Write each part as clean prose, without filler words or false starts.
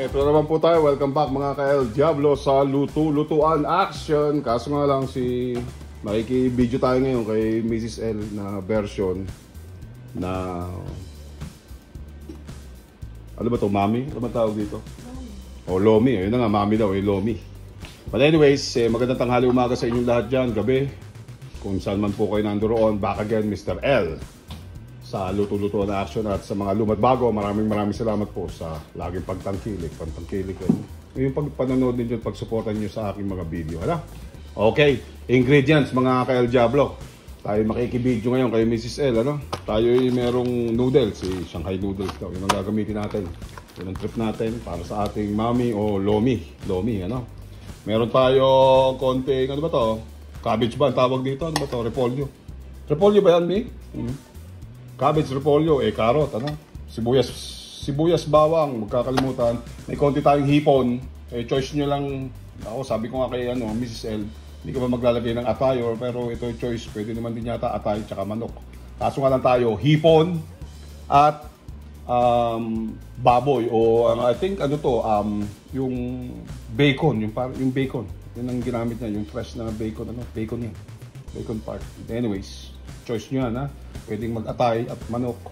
Ito naman po tayo, welcome back mga ka-El Diablo sa luto-lutuan action. Kaso nga lang makiki-video tayo ngayon kay Mrs. L na version na ano ba to, mami? Ano ba tawag dito? O lomi, ayun na nga, mami daw, lomi. But anyways, magandang tanghali umaga sa inyong lahat dyan, gabi. Kung saan man po kayo nandoon, back again Mr. L sa luto-lutuan action. At sa mga lumat bago, maraming salamat po sa laging pagtangkilik yung panonood ninyo at pagsuportan nyo sa aking mga video. Hala? Okay, ingredients mga ka-El Diablo. Tayo makikibidyo ngayon kay Mrs. L. Ano? Tayo ay merong noodles, Shanghai noodles daw. Yun ang gagamitin natin. Yun ang trip natin para sa ating mami o lomi. Lomi, ano? Meron tayo konting, ano ba to? Cabbage ba ang tawag dito? Ano ba to? Repolyo. Repolyo ba yan, Mi? Cabbage, repolyo, carrot, ano? Sibuyas, bawang, magkakalimutan. May konti tayong hipon. Choice nyo lang. Ako, sabi ko nga kay Mrs. L, hindi ko ba maglalagay ng atay, pero ito yung choice. Pwede naman din yata atay tsaka manok. Kaso nga lang tayo, hipon at baboy o I think yung bacon, yung bacon. Yun ang ginamit niya, yung fresh na bacon, bacon yan. Bacon part. Anyways, choice nyo yan, ha? Pwedeng mag-atay at manok.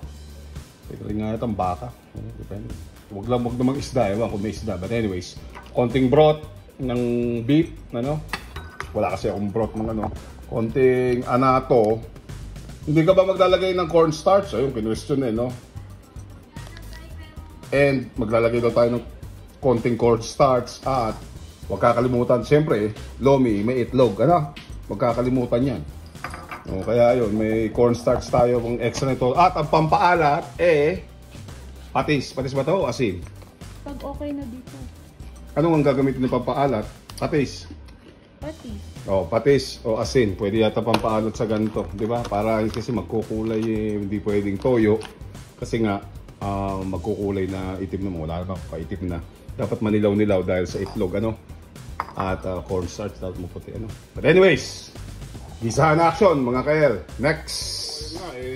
Pwede rin nga itong baka. Depende. Huwag namang isda, ewan kung may isda. But anyways, konting broth ng beef, wala kasi akong broth ng konting anato. Hindi ka ba maglalagay ng cornstarch? Ayun, kinwestiyon no? And maglalagay daw tayo ng konting cornstarch at huwag kakalimutan, siyempre, lomi, may itlog, huwag kakalimutan yan. Kaya yun, may cornstarch tayo, kung extra nito. At ang pampaalat, patis. Patis ba ito o asin? Pag okay na dito. Anong ang gagamitin ng pampaalat? Patis. Patis. Patis o asin. Pwede yata pampaalat sa ganito. Diba? Para kasi magkukulay, hindi pwedeng toyo. Kasi nga, magkukulay na itim na mo. Wala na pa-itim na. Dapat manilaw-nilaw dahil sa itlog, At cornstarch, dapat mo puti, But anyways, gisahan action mga ka-El. Next!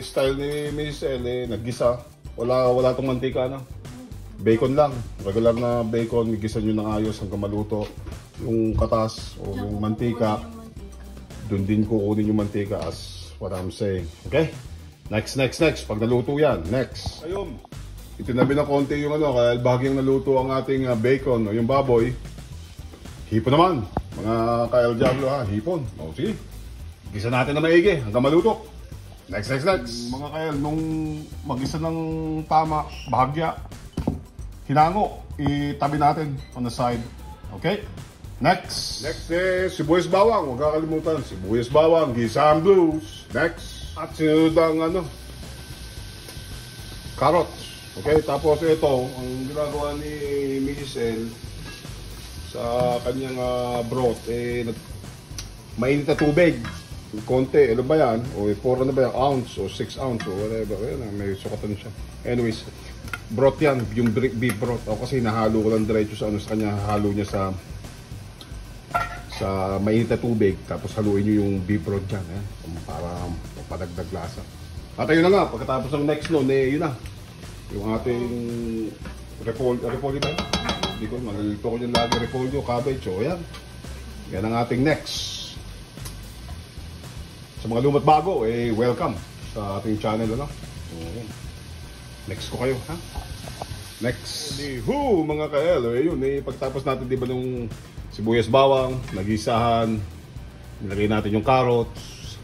Style ni Miss L, naggisa. Wala tong mantika, Bacon lang. Regular na bacon. Gisa nyo ng ayos hanggang maluto. Yung katas o yung mantika, dun din kukunin yung mantika as what I'm saying. Okay? Next. Pag naluto yan, next. Ayun. Itinabi na konti yung kaya bagyang naluto ang ating bacon o yung baboy. Hipon naman. Mga ka-El Diablo, hipon. Sige. Gisa natin na maigi hanggang maluto. Next. Mga ka-El, nung mag-isa ng tama, bahagya, hinango, itabi natin on the side. Okay? Next is sibuyas bawang. Huwag kakalimutan. Sibuyas bawang, gisang blues. Next. At sinunod ang carrots. Okay? Tapos ito, ang ginagawa ni Mrs. L sa kanyang broth, mainit na tubig. Konti, ano ba yan? O 4 na ba yan? Ounce o 6 ounce o whatever. Ayan, may sukatan siya. Anyways, broth yan, yung beef broth. O kasi nahalo ko lang diretso sa sa kanya, halo niya sa mainit na tubig. Tapos haluin niyo yung beef broth dyan, para padagdag lasa. At ayun na nga, pagkatapos ng next nun, yun na. Yung ating repolyo ba? Hindi ko, malilito ko yung lagi repolyo, cabbage, o yan. Yan ang ating next. Sa mga lumat bago, welcome sa ating channel, Next ko kayo, Next. Mga ka-El, yun, pagtapos natin, di ba, nung sibuyas bawang, nagisahan, nilagay natin yung carrots,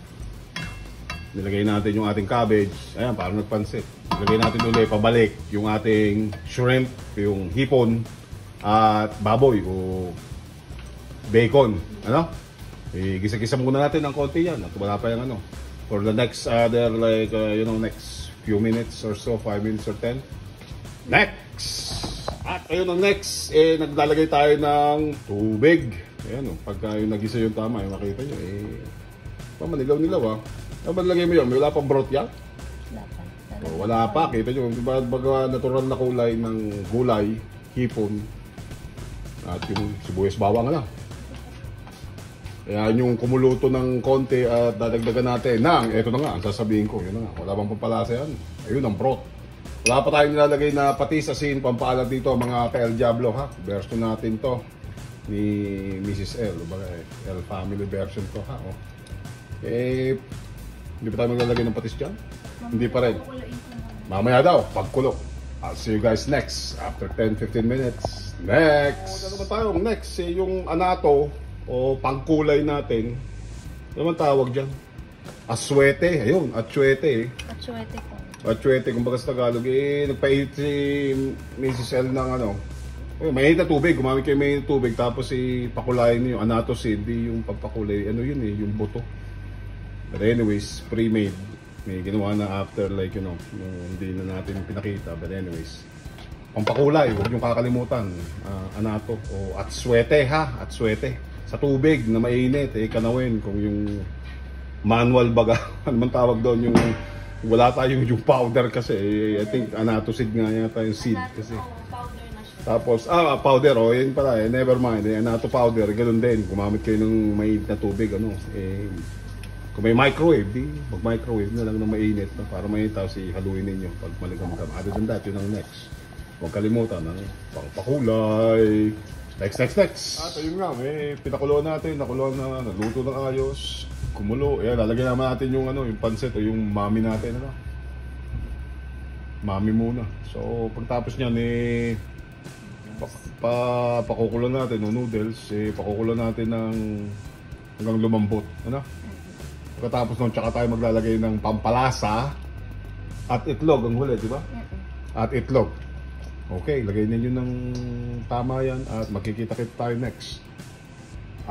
nilagay natin yung ating cabbage, ayan, parang nagpansit. Nilagay natin ulit, pabalik, yung ating shrimp, yung hipon, at baboy o bacon, gisa-gisa muna natin ng konti yan at wala pa yung for the next next few minutes or so, 5 minutes or 10. Next! At ayun ang next, naglalagay tayo ng tubig. Ayan, pagka yung nagisa yung tama, yung makita nyo, manilaw-nilaw, Ano ba nilagay mo yun? Wala pang broth yan? Wala pa, kita nyo, baga natural na kulay ng gulay, hipon, at yung sibuyas bawang Ayan yung kumuluto ng konti at dadagdagan natin ng, eto na nga, ang sasabihin ko, yun na nga, wala bang pampalasa yan. Ayun ang broth. Wala pa tayong nilalagay na patis, asin, pampaalat dito mga ka-El Diablo ha. Version natin to ni Mrs. L. Baga, L family version to ha. Oh. Eh, hindi pa tayo maglalagay ng patis dyan? Hindi pa rin. Mamaya daw, pagkulo. I'll see you guys next after 10-15 minutes. Next! Ano ba tayo? Next, yung anato o pangkulay natin. Ano man tawag dyan? Aswete. Ayun, atsuete eh. Atsuete ko. Atsuete, kumbaga sa Tagalog. Eh, nagpahit si Mrs. L ng ano. Eh, mainit na tubig. Gumamit kayo mainit na tubig. Tapos pakulayin niyo yung anato seed. Yung pagpakulay. Ano yun eh, yung buto. But anyways, pre-made. May ginawa na after like, you know, hindi na natin pinakita. But anyways, pampakulay, huwag yung kakalimutan. Anato o atsuete ha, atsuete. Sa tubig na mainit, kanawin kung yung manual baga, ano man tawag doon, yung wala tayong yung powder kasi. I think anato seed nga yata yung seed kasi. Powder na siya. Tapos, powder, yun pala, never mind. Anato powder, ganoon din. Gumamit kayo ng mainit na tubig, ano, kung may microwave, mag-microwave na lang ng mainit no? Para mainit tapos haluin ninyo pag maligam-gam. Other than that, yun ang next. Huwag kalimutan, pangpakulay. Next. At ayun nga, pinakuloan natin, nakuloan na, nagluto ng ayos, kumulo. Lalagyan naman natin yung, yung pancit o yung mami natin. Ano? Mami muna. So, pagtapos niyan, pakukulo natin ng noodles, pakukulo natin ng hanggang lumambot. Ano? Pagkatapos nun, tsaka tayo maglalagay ng pampalasa at itlog ang huli, di ba? At itlog. Okay, lagay ninyo ng tama yan at makikita-kita tayo next.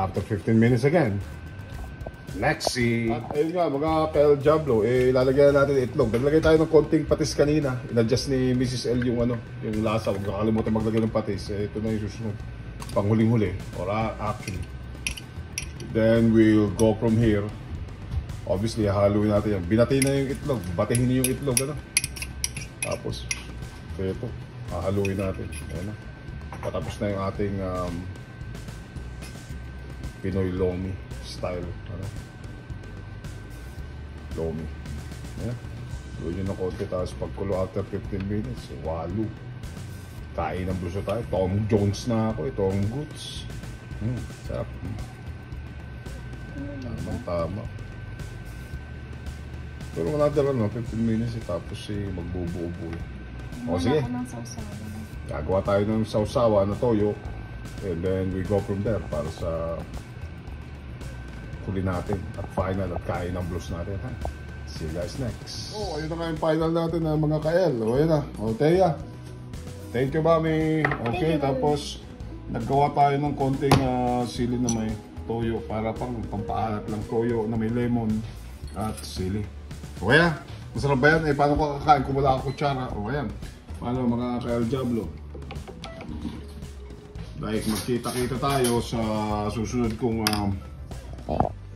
After 15 minutes again. Next, At ayun nga, mga ka-El Diablo, lalagyan natin itlog. Naglagay tayo ng konting patis kanina. In-adjust ni Mrs. L yung yung lasa. Huwag nakalimutan maglagay ng patis. Ito na yung susunod. Panghuling-huli. Or actually. Then we'll go from here. Obviously, haluin natin yan. Binati na yung itlog. Batihin niyo yung itlog, ano? Tapos, ito. Haluin natin. Ayan na. Patapos na yung ating Pinoy Lomi style. Ano? Lomi. Ayan. Haluin nyo ng konti. Tapos pagkulo after 15 minutes, walo. Kain ng bluso tayo. Tom Jones na ako. Tom Goods. Sarap. Tama. Pero another 15 minutes tapos magbubuo-buo. O sige. Gagawa tayo ng sausawa na toyo. And then we go from there para sa huli natin at final at kain ng blues natin. Ha? See you guys next. Ayun na nga yung final natin na mga ka-El. Ayun na. Teya. Thank you, Mami. Okay, tapos naggawa tayo ng konting sili na may toyo para pampaalat lang toyo na may lemon at sili. Okay na. Masarap ba yan? Paano ko kakain kung wala akong kutsara? Okay yan. Paano mga ka-El Diablo? Dahil magkita-kita tayo sa susunod kong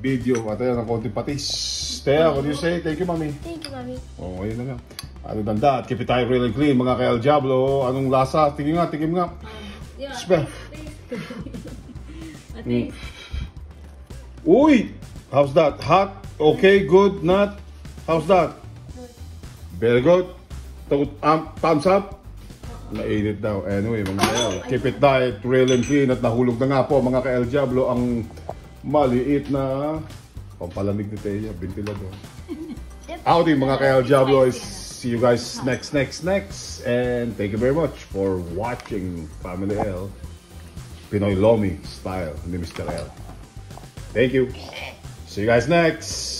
video. At ayun, ang konting patis. Teya, what do you say? Thank you, Mami. Thank you, Mami. Ayun na nga. Ano tanda at keep it tayo real and clean mga ka-El Diablo. Anong lasa? Tingin nga. Yeah, Smell. Taste. Uy! How's that? Hot? Okay, good, not? How's that? Very good. Thumbs up? Nainit daw. Anyway, mga ka-El, keep it diet, real and clean. At nahulog na nga po mga ka-El Diablo ang maliit na pampalamig ni Teya, ventilador. Howdy mga ka-El Diablo. See you guys next. And thank you very much for watching Family L Pinoy Lomi style ni Mr. L. Thank you. See you guys next.